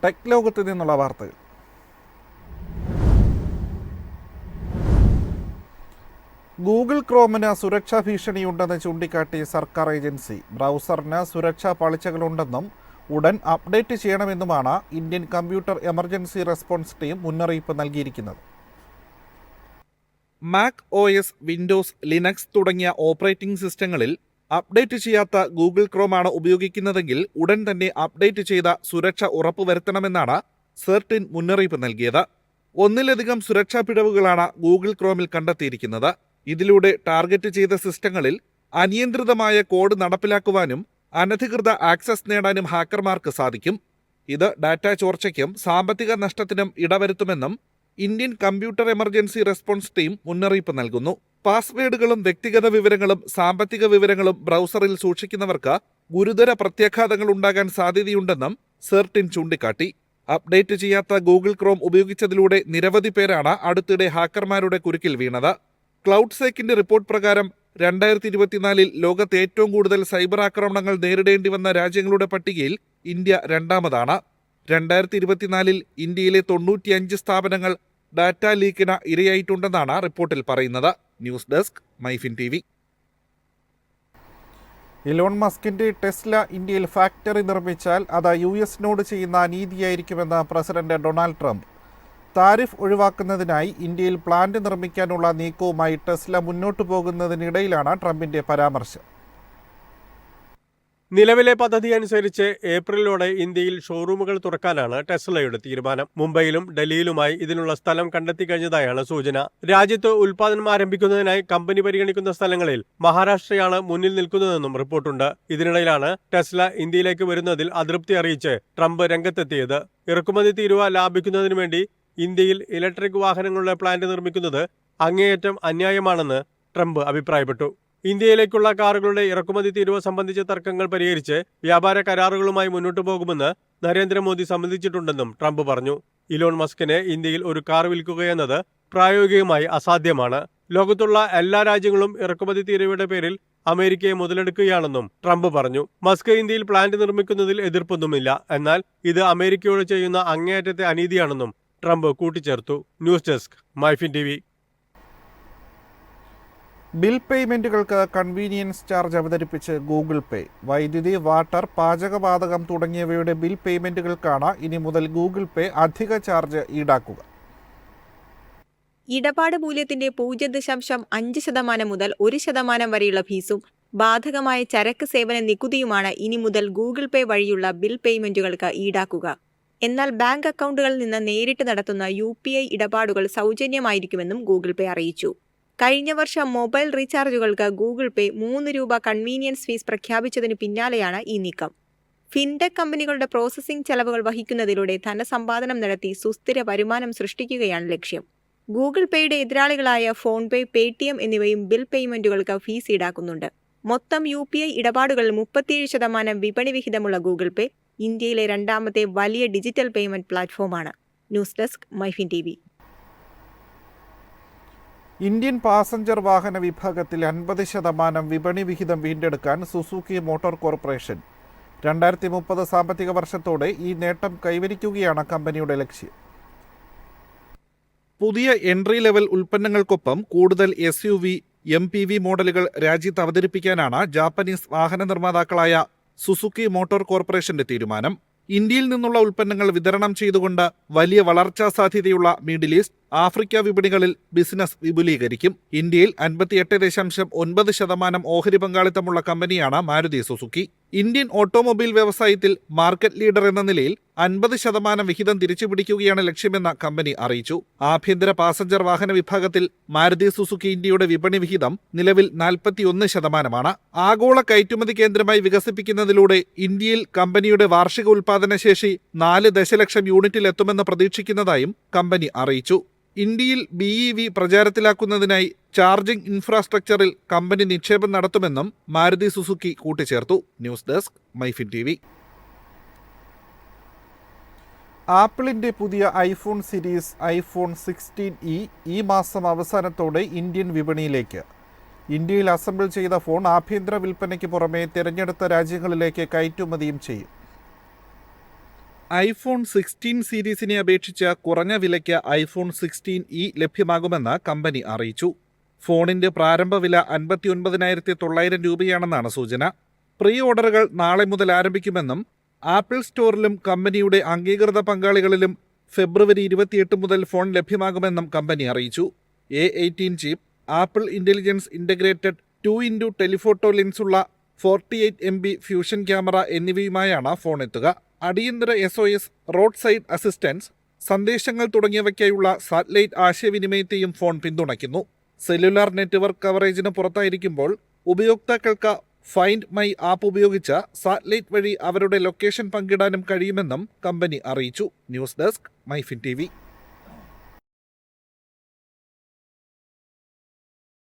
Tech ലോകത്ത് നിന്നുള്ള വാർത്തകൾ. ഗൂഗിൾ ക്രോമിന് സുരക്ഷാ ഭീഷണിയുണ്ടെന്ന് ചൂണ്ടിക്കാട്ടി സർക്കാർ ഏജൻസി. ബ്രൗസറിന് സുരക്ഷാ പാളിച്ചകളുണ്ടെന്നും ഉടൻ അപ്ഡേറ്റ് ചെയ്യണമെന്നുമാണ് Indian computer emergency response team മുന്നറിയിപ്പ് നൽകിയിരിക്കുന്നത്. മാക് OS, വിൻഡോസ്, ലിനക്സ് തുടങ്ങിയ ഓപ്പറേറ്റിംഗ് സിസ്റ്റങ്ങളിൽ അപ്ഡേറ്റ് ചെയ്യാത്ത ഗൂഗിൾ ക്രോമാണ് ഉപയോഗിക്കുന്നതെങ്കിൽ ഉടൻ തന്നെ അപ്ഡേറ്റ് ചെയ്ത സുരക്ഷ ഉറപ്പുവരുത്തണമെന്നാണ് സെർട്ടിൻ മുന്നറിയിപ്പ് നൽകിയത്. ഒന്നിലധികം സുരക്ഷാ പിഴവുകളാണ് ഗൂഗിൾ ക്രോമിൽ കണ്ടെത്തിയിരിക്കുന്നത്. ഇതിലൂടെ ടാർഗറ്റ് ചെയ്ത സിസ്റ്റങ്ങളിൽ അനിയന്ത്രിതമായ കോഡ് നടപ്പിലാക്കുവാനും അനധികൃത ആക്സസ് നേടാനും ഹാക്കർമാർക്ക് സാധിക്കും. ഇത് ഡാറ്റ ചോർച്ചയ്ക്കും സാമ്പത്തിക നഷ്ടത്തിനും ഇടവരുത്തുമെന്നും Indian computer emergency response team മുന്നറിയിപ്പ് നൽകുന്നു. പാസ്വേഡുകളും വ്യക്തിഗത വിവരങ്ങളും സാമ്പത്തിക വിവരങ്ങളും ബ്രൗസറിൽ സൂക്ഷിക്കുന്നവർക്ക് ഗുരുതര പ്രത്യാഘാതങ്ങൾ ഉണ്ടാകാൻ സാധ്യതയുണ്ടെന്നും സെർട്ടിൻ ചൂണ്ടിക്കാട്ടി. അപ്ഡേറ്റ് ചെയ്യാത്ത ഗൂഗിൾ ക്രോം ഉപയോഗിച്ചതിലൂടെ നിരവധി പേരാണ് അടുത്തിടെ ഹാക്കർമാരുടെ കുരുക്കിൽ വീണത്. ക്ലൗഡ് സേക്കിന്റെ റിപ്പോർട്ട് പ്രകാരം 2024 ലോകത്ത് ഏറ്റവും കൂടുതൽ സൈബർ ആക്രമണങ്ങൾ നേരിടേണ്ടി വന്ന രാജ്യങ്ങളുടെ പട്ടികയിൽ ഇന്ത്യ രണ്ടാമതാണ്. 2024 ഇന്ത്യയിലെ 95 സ്ഥാപനങ്ങൾ ഡാറ്റ ലീക്കിന് ഇരയായിട്ടുണ്ടെന്നാണ് റിപ്പോർട്ടിൽ പറയുന്നത്. News desk MyFin TV. Elon മസ്കിന്റെ ടെസ്ല ഇന്ത്യയിൽ ഫാക്ടറി നിർമ്മിച്ചാൽ അത് US ചെയ്യുന്ന അനീതിയായിരിക്കുമെന്ന് പ്രസിഡന്റ് ഡൊണാൾഡ് ട്രംപ്. താരിഫ് ഒഴിവാക്കുന്നതിനായി ഇന്ത്യയിൽ പ്ലാന്റ് നിർമ്മിക്കാനുള്ള നീക്കവുമായി ടെസ്ല മുന്നോട്ടു പോകുന്നതിനിടയിലാണ് ട്രംപിന്റെ പരാമർശം. നിലവിലെ പദ്ധതി അനുസരിച്ച് ഏപ്രിലോടെ ഇന്ത്യയിൽ ഷോറൂമുകൾ തുറക്കാനാണ് ടെസ്ലയുടെ തീരുമാനം. മുംബൈയിലും ഡൽഹിയിലുമായി ഇതിനുള്ള സ്ഥലം കണ്ടെത്തി കഴിഞ്ഞതായാണ് സൂചന. രാജ്യത്ത് ഉൽപ്പാദനം ആരംഭിക്കുന്നതിനായി കമ്പനി പരിഗണിക്കുന്ന സ്ഥലങ്ങളിൽ മഹാരാഷ്ട്രയാണ് മുന്നിൽ നിൽക്കുന്നതെന്നും റിപ്പോർട്ടുണ്ട്. ഇതിനിടയിലാണ് ടെസ്ല ഇന്ത്യയിലേക്ക് വരുന്നതിൽ അതൃപ്തി അറിയിച്ച് ട്രംപ് രംഗത്തെത്തിയത്. ഇറക്കുമതി തീരുവ ലാഭിക്കുന്നതിനു വേണ്ടി ഇന്ത്യയിൽ ഇലക്ട്രിക് വാഹനങ്ങളുടെ പ്ലാന്റ് നിർമ്മിക്കുന്നത് അങ്ങേയറ്റം അന്യായമാണെന്ന് ട്രംപ് അഭിപ്രായപ്പെട്ടു. ഇന്ത്യയിലേക്കുള്ള കാറുകളുടെ ഇറക്കുമതി തീരുവ സംബന്ധിച്ച തർക്കങ്ങൾ പരിഹരിച്ച് വ്യാപാര കരാറുകളുമായി മുന്നോട്ടു പോകുമെന്ന് നരേന്ദ്രമോദി സമ്മതിച്ചിട്ടുണ്ടെന്നും ട്രംപ് പറഞ്ഞു. ഇലോൺ മസ്കിന് ഇന്ത്യയിൽ ഒരു കാർ വിൽക്കുകയെന്നത് പ്രായോഗികമായി അസാധ്യമാണ്. ലോകത്തുള്ള എല്ലാ രാജ്യങ്ങളും ഇറക്കുമതി തീരുവയുടെ പേരിൽ അമേരിക്കയെ മുതലെടുക്കുകയാണെന്നും ട്രംപ് പറഞ്ഞു. മസ്ക് ഇന്ത്യയിൽ പ്ലാന്റ് നിർമ്മിക്കുന്നതിൽ എതിർപ്പൊന്നുമില്ല, എന്നാൽ ഇത് അമേരിക്കയോട് ചെയ്യുന്ന അങ്ങേയറ്റത്തെ അനീതിയാണെന്നും ട്രംപ് കൂട്ടിച്ചേർത്തു. News desk MyFin TV. Bill പേയ്മെന്റുകൾക്ക് കൺവീനിയൻസ് ചാർജ് അവതരിപ്പിച്ച് ഗൂഗിൾ പേ. വൈദ്യുതി, വാട്ടർ, പാചകവാതകം തുടങ്ങിയവയുടെ ബിൽ പേയ്മെന്റുകൾക്കാണ് ഇനി മുതൽ ഗൂഗിൾ പേ അധിക ചാർജ് ഈടാക്കുക. ഇടപാട് മൂല്യത്തിന്റെ 0.5% മുതൽ 1% വരെയുള്ള ഫീസും ബാധകമായ ചരക്ക് സേവന നികുതിയുമാണ് ഇനി മുതൽ ഗൂഗിൾ പേ വഴിയുള്ള ബിൽ പേയ്മെന്റുകൾക്ക് ഈടാക്കുക. എന്നാൽ ബാങ്ക് അക്കൗണ്ടുകളിൽ നിന്ന് നേരിട്ട് നടത്തുന്ന UPI ഇടപാടുകൾ സൗജന്യമായിരിക്കുമെന്നും ഗൂഗിൾ പേ അറിയിച്ചു. കഴിഞ്ഞ വർഷം മൊബൈൽ റീചാർജുകൾക്ക് ഗൂഗിൾ പേ ₹3 കൺവീനിയൻസ് ഫീസ് പ്രഖ്യാപിച്ചതിനു പിന്നാലെയാണ് ഈ നീക്കം. ഫിൻടെക് കമ്പനികളുടെ പ്രോസസ്സിംഗ് ചെലവുകൾ വഹിക്കുന്നതിലൂടെ ധനസമ്പാദനം നടത്തി സുസ്ഥിര വരുമാനം സൃഷ്ടിക്കുകയാണ് ലക്ഷ്യം. ഗൂഗിൾ പേയുടെ എതിരാളികളായ ഫോൺപേ, പേടിഎം എന്നിവയും ബിൽ പേയ്മെന്റുകൾക്ക് ഫീസ് ഈടാക്കുന്നുണ്ട്. മൊത്തം UPI ഇടപാടുകളിൽ 37% വിപണി വിഹിതമുള്ള ഗൂഗിൾ പേ ഇന്ത്യയിലെ രണ്ടാമത്തെ വലിയ ഡിജിറ്റൽ പേയ്മെന്റ് പ്ലാറ്റ്ഫോമാണ്. News desk MyFin TV. Indian passenger വാഹന വിഭാഗത്തിൽ 50% വിപണി വിഹിതം വീണ്ടെടുക്കാൻ സുസുക്കി മോട്ടോർ കോർപ്പറേഷൻ. 2030 സാമ്പത്തിക വർഷത്തോടെ ഈ നേട്ടം കൈവരിക്കുകയാണ് കമ്പനിയുടെ ലക്ഷ്യം. പുതിയ എൻട്രി ലെവൽ ഉൽപ്പന്നങ്ങൾക്കൊപ്പം കൂടുതൽ SUV, MPV മോഡലുകൾ രാജ്യത്ത് അവതരിപ്പിക്കാനാണ് ജാപ്പനീസ് വാഹന നിർമ്മാതാക്കളായ സുസുക്കി മോട്ടോർ കോർപ്പറേഷന്റെ തീരുമാനം. ഇന്ത്യയിൽ നിന്നുള്ള ഉൽപ്പന്നങ്ങൾ വിതരണം ചെയ്തുകൊണ്ട് വലിയ വളർച്ചാ സാധ്യതയുള്ള മിഡിൽ ഈസ്റ്റ്, ആഫ്രിക്ക വിപണികളിൽ ബിസിനസ് വിപുലീകരിക്കും. ഇന്ത്യയിൽ 58.9% ഓഹരി പങ്കാളിത്തമുള്ള കമ്പനിയാണ് മാരുതി സുസുക്കി. ഇന്ത്യൻ ഓട്ടോമൊബൈൽ വ്യവസായത്തിൽ മാർക്കറ്റ് ലീഡർ എന്ന നിലയിൽ 50% വിഹിതം തിരിച്ചുപിടിക്കുകയാണ് ലക്ഷ്യമെന്ന് കമ്പനി അറിയിച്ചു. ആഭ്യന്തര പാസഞ്ചർ വാഹന വിഭാഗത്തിൽ മാരുതി സുസുക്കി ഇന്ത്യയുടെ വിപണി വിഹിതം നിലവിൽ 41%. ആഗോള കയറ്റുമതി കേന്ദ്രമായി വികസിപ്പിക്കുന്നതിലൂടെ ഇന്ത്യയിൽ കമ്പനിയുടെ വാർഷിക ഉൽപാദനശേഷി 4 ദശലക്ഷം യൂണിറ്റിലെത്തുമെന്ന് പ്രതീക്ഷിക്കുന്നതായും കമ്പനി അറിയിച്ചു. ഇന്ത്യയിൽ BEV പ്രചാരത്തിലാക്കുന്നതിനായി ചാർജിംഗ് ഇൻഫ്രാസ്ട്രക്ചറിൽ കമ്പനി നിക്ഷേപം നടത്തുമെന്നും മാരുതി സുസുക്കി കൂട്ടിച്ചേർത്തു. News desk MyFin TV. ആപ്പിളിന്റെ പുതിയ ഐഫോൺ സീരീസ് ഐഫോൺ 16e ഈ മാസം അവസാനത്തോടെ ഇന്ത്യൻ വിപണിയിലേക്ക്. ഇന്ത്യയിൽ അസംബിൾ ചെയ്ത ഫോൺ ആഭ്യന്തര വിൽപ്പനയ്ക്ക് പുറമെ തിരഞ്ഞെടുത്ത രാജ്യങ്ങളിലേക്ക് കയറ്റുമതിയും ചെയ്യും. ഐഫോൺ 16 സീരീസിനെ അപേക്ഷിച്ച് കുറഞ്ഞ വിലയ്ക്ക് ഐഫോൺ 16e ലഭ്യമാകുമെന്ന് കമ്പനി അറിയിച്ചു. ഫോണിന്റെ പ്രാരംഭ വില 59,900 രൂപയാണെന്നാണ് സൂചന. പ്രീ ഓർഡറുകൾ നാളെ മുതൽ ആരംഭിക്കുമെന്നും ആപ്പിൾ സ്റ്റോറിലും കമ്പനിയുടെ അംഗീകൃത പങ്കാളികളിലും ഫെബ്രുവരി 28 മുതൽ ഫോൺ ലഭ്യമാകുമെന്നും കമ്പനി അറിയിച്ചു. A18 chip, Apple intelligence integrated 2x telephoto ലെൻസുള്ള 48 MB ഫ്യൂഷൻ ക്യാമറ എന്നിവയുമായാണ് ഫോൺ എത്തുക. അടിയന്തര SOS, റോഡ് സൈഡ് അസിസ്റ്റൻസ്, സന്ദേശങ്ങൾ തുടങ്ങിയവയ്ക്കായുള്ള സാറ്റലൈറ്റ് ആശയവിനിമയത്തെയും ഫോൺ പിന്തുണയ്ക്കുന്നു. സെല്ലുലാർ നെറ്റ്വർക്ക് കവറേജിന് പുറത്തായിരിക്കുമ്പോൾ ഉപയോക്താക്കൾക്ക് ഫൈൻഡ് മൈ ആപ്പ് ഉപയോഗിച്ച് സാറ്റലൈറ്റ് വഴി അവരുടെ ലൊക്കേഷൻ പങ്കിടാനും കഴിയുമെന്നും കമ്പനി അറിയിച്ചു. News desk, MyFin TV.